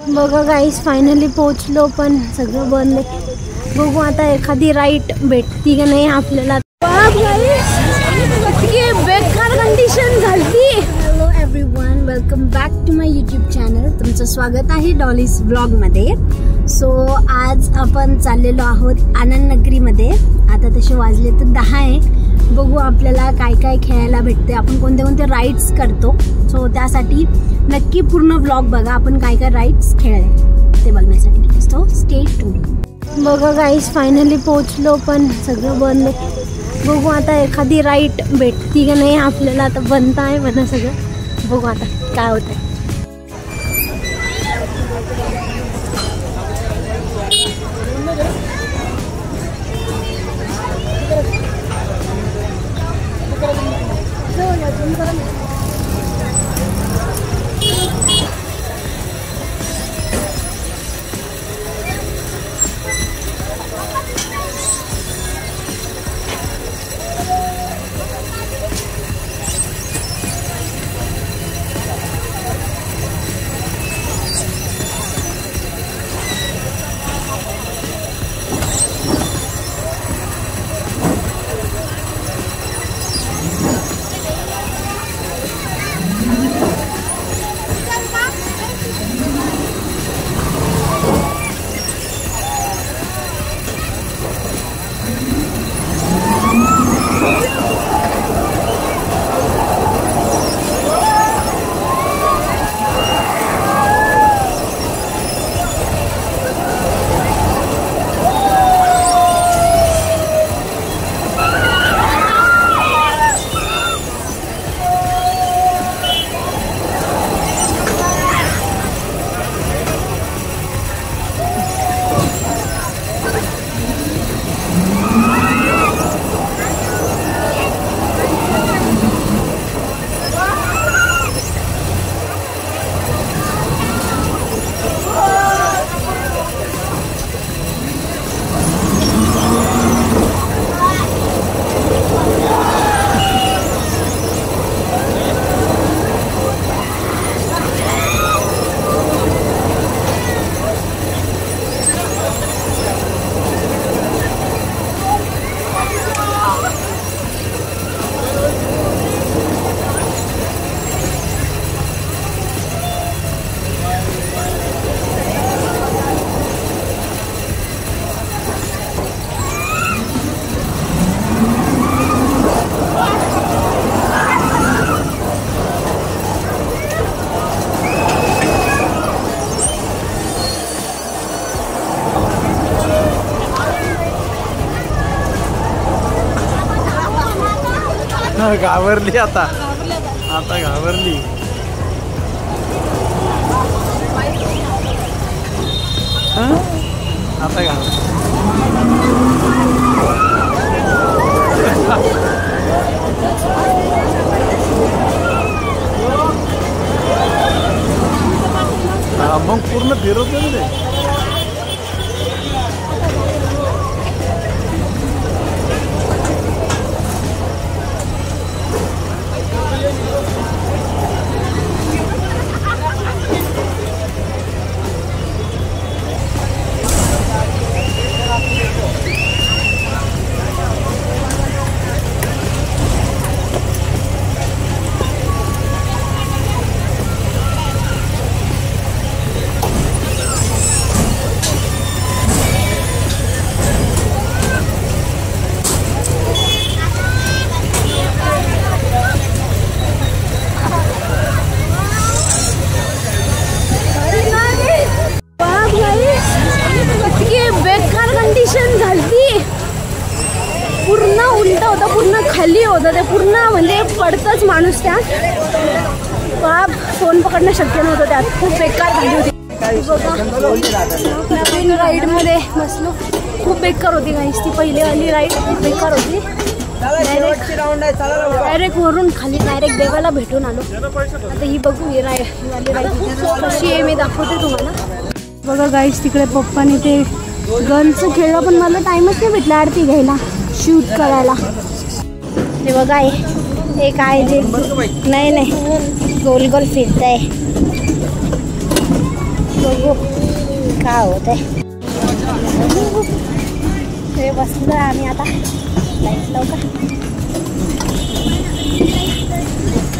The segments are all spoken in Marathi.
बघा गाईस, फायनली पोहोचलो, पण सगळं बंद आहे. बघू आता एखादी राईट भेटती का नाही आपल्याला. बेकार कंडिशन झाली. Hello everyone, welcome back to my YouTube channel. तुमचं स्वागत आहे डॉलीज ब्लॉगमध्ये. सो आज आपण चाललेलो आहोत आनंद नगरीमध्ये. आता तसे वाजले तर 10 आहे. बघू आपल्याला काय काय खेळायला भेटते, आपण कोणते कोणते राईड्स करतो. सो त्यासाठी नक्की पूर्ण ब्लॉग बघा, आपण काय काय राईड्स खेळले ते बघण्यासाठी. So stay tune. बघा गाईस, फायनली पोहोचलो, पण सगळं बंद आहे. बघू आता एखादी राईड भेटती का नाही आपल्याला. आता बंद आहे म्हणा सगळं. बघू आता काय होतंय. घाबरली आता घाबरली. आता घाबरली. मग पूर्ण फिरवतो ना ते. पूर्ण उलटा होता, पूर्ण खाली होता, ते पूर्ण म्हणजे पडतच माणूस त्यात. बाप, फोन पकडणं शक्य नव्हतं त्यात. खूप बेकार झाली होती. नवीन राईड मध्ये बसलो, खूप बेकार होती गाईस. ती पहिलीवाली राईड खूप बेकार होती. डायरेक्ट वरून खाली डायरेक्ट देवाला भेटून आलो. आता ही बघू, ही वाली राईड कशी आहे मी दाखवते तुम्हाला. बघा गाईस, तिकडे पप्पानी ते गनचं खेळलं, पण मला टाइमच नाही भेटला आरती घ्यायला, शूट करायला. ते बघा हे काय जे नाही गोल गोल फिरत आहे. बघू काय होतंय. हे बसलोय आम्ही आता. लाईट लावू का?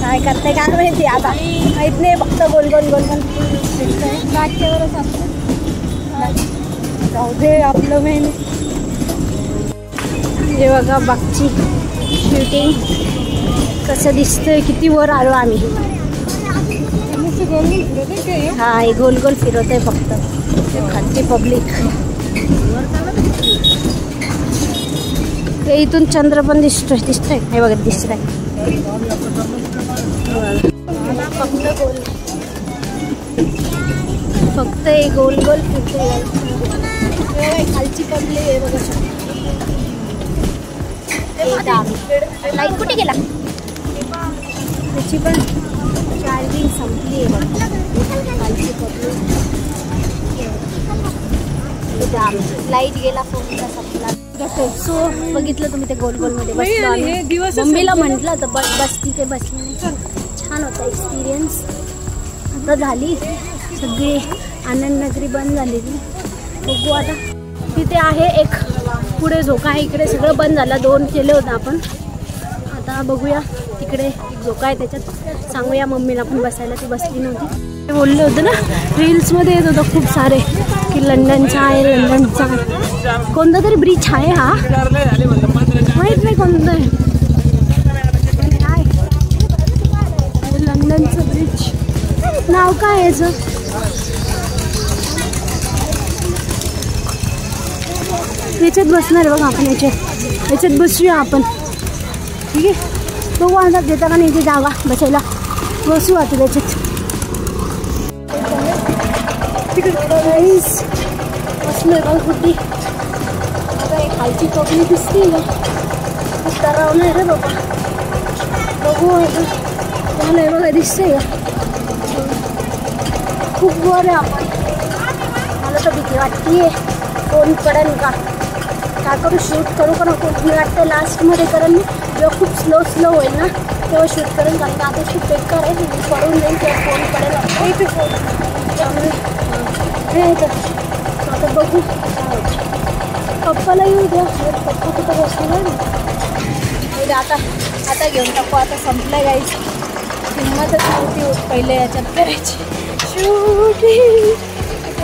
काय करते काय माहिती आता. माहित नाही, फक्त गोल गोल गोल गोल जाऊ दे आपलं मेन. हे बघा बागची शूटिंग कसं दिसतंय. किती वर आलो आम्ही. हा हे गोल गोल फिरवत आहे फक्त. खालची पब्लिक. हे इथून चंद्र पण दिसतोय. हे बघा दिसतंय फक्त हे गोल गोल फिरतोय. खालची पब्लिक आहे बघा. लाईट कुठे गेला? त्याची पण चार्जिंग संपली आहे बघा. खालची पब्लिक. लाईट गेला, फोनचा संपला. सो बघितलं तुम्ही ते गोल गोल मध्ये बसलो. मम्मीला म्हटलं तर बस तिथे बसली नाही. छान होता एक्सपिरियन्स. आता झाली सगळी आनंद नगरी बंद झालेली. बघू आता. तिथे आहे एक पुढे झोका आहे. इकडे सगळं बंद झालं. 2 केले होतं आपण. आता बघूया तिकडे एक झोका आहे, त्याच्यात सांगूया मम्मीला पण बसायला. ती बसली नव्हती. ते बोलले होते ना रील्समध्ये येत होतं खूप सारे की लंडनचा आहे, लंडनचा आहे. कोणता तरी ब्रिज आहे. हा माहीत नाही कोणतं आहे. लंडनचं ब्रिज नाव काय आहे याचं? याच्यात बसणार आहे बघा आपण. याच्यात बसूया आपण. ठीक आहे. बघू आता देता का नाही इथे जागा बसायला. बसू आता त्याच्यात. बसलोय बघ कुठे. आता एक खालची पब्लिक दिसते का? करावं रे बाबा. बघू आता. झालंय बघा दिसतंय का? खूप वर आहे आपण. मला तर भीती वाटते. फोन पडेल का? काय करू? शूट करू का नको? मी वाटतं लास्टमध्ये करेन मी. जेव्हा खूप स्लो होईल ना तेव्हा शूट करेन. कारण आता खूप बेकार आहे. पडून जाईल तेव्हा फोन पडेल. इथे फोन त्यामुळे हे आता बघू. पप्पाला येऊ द्या. पप्पा कुठं बसणार नाही. आता घेऊन टाकू. आता संपलं गाईच. हिंमतच नव्हती होत पहिले याच्यात करायची शूटिंग.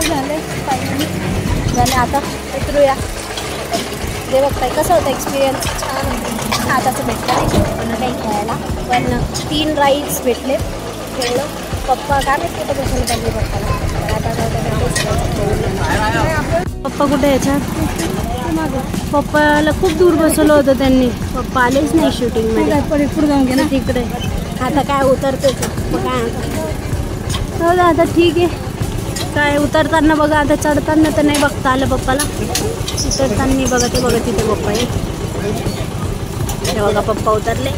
झालं फायनली झालं. आता उतरूया. ते बघताय कसं होतं एक्सपिरियन्स. छान होतं. आताचं भेटलं नाही पण काही खेळायला. पण 3 राईड्स भेटले. खेळलं. पप्पा काय माहिती कुठं बसवलं पाहिजे पप्पाला. पप्पा कुठे याच्यात? पप्पाला खूप दूर बसवलं होतं त्यांनी. पप्पा आलेच नाही शूटिंगमध्ये. पुढे जाऊन घे ना तिकडे. आता काय उतरते काय हो आता. ठीक आहे. काय उतरताना बघा. आता चढताना तर नाही बघता आलं पप्पाला. उतरताना बघा. ते बघा तिथे पप्पा आहे. हे बघा पप्पा उतरले.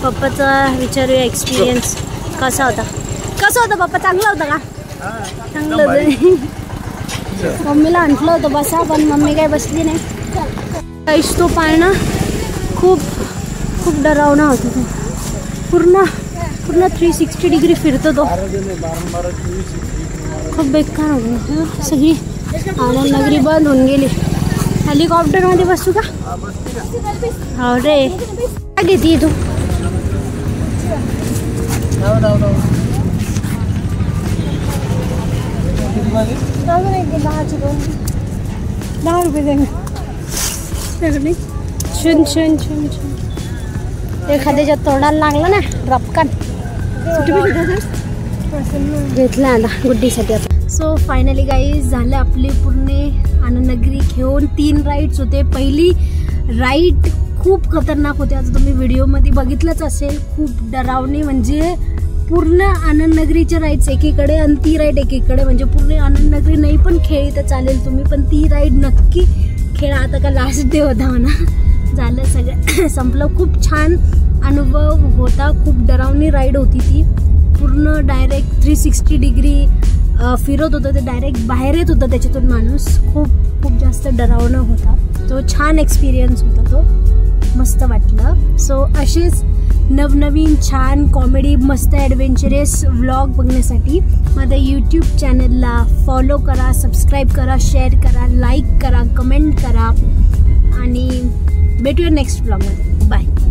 पप्पाचा विचारूया एक्सपिरियन्स कसा होता. पप्पा? चांगला होता का? चांगलं होतं. मम्मीला म्हटलं होतं बसा पण मम्मी काय बसली नाही. काहीच तो पाळणा खूप डरावना होता. तो पूर्ण 360 डिग्री फिरतो तो. खूप बेकार होतं. सगळी आनंद नगरी बंद होऊन गेली. हेलिकॉप्टरमध्ये बसू का? हो रे. काय घेते तू? 10 रुपये देंगे. छुन एखाद्याच्या तोंडाला लागला ना रपकन घेतला आता गुड्डीसाठी आपण. सो फायनली गाईज झालं आपली पूर्ण आनंदनगरी घेऊन. 3 राईड्स होते. पहिली राईड खूप खतरनाक होते. आता तुम्ही व्हिडिओमध्ये बघितलंच असेल. खूप डरावणी म्हणजे पूर्ण आनंदनगरीच्या राईड्स एकीकडे आणि ती राईड एकीकडे. म्हणजे पूर्ण आनंदनगरी नाही पण खेळी तर चालेल तुम्ही पण ती राईड नक्की खेळा. आता का लास्ट डे होता म्हणा. झालं सगळं संपलं. खूप छान अनुभव होता. खूप डरावणी राईड होती ती. पूर्ण डायरेक्ट 360 डिग्री फिरत होतं. ते डायरेक्ट बाहेर येत होतं त्याच्यातून माणूस. खूप जास्त डरावणं होता. तो छान एक्सपिरियन्स होता. तो मस्त वाटलं. सो असेच नवनवीन छान कॉमेडी मस्त ॲडव्हेंचरस व्लॉग बघण्यासाठी माझ्या यूट्यूब चॅनलला फॉलो करा, सबस्क्राईब करा, शेअर करा, लाईक करा, कमेंट करा आणि भेटूया नेक्स्ट ब्लॉगमध्ये. बाय.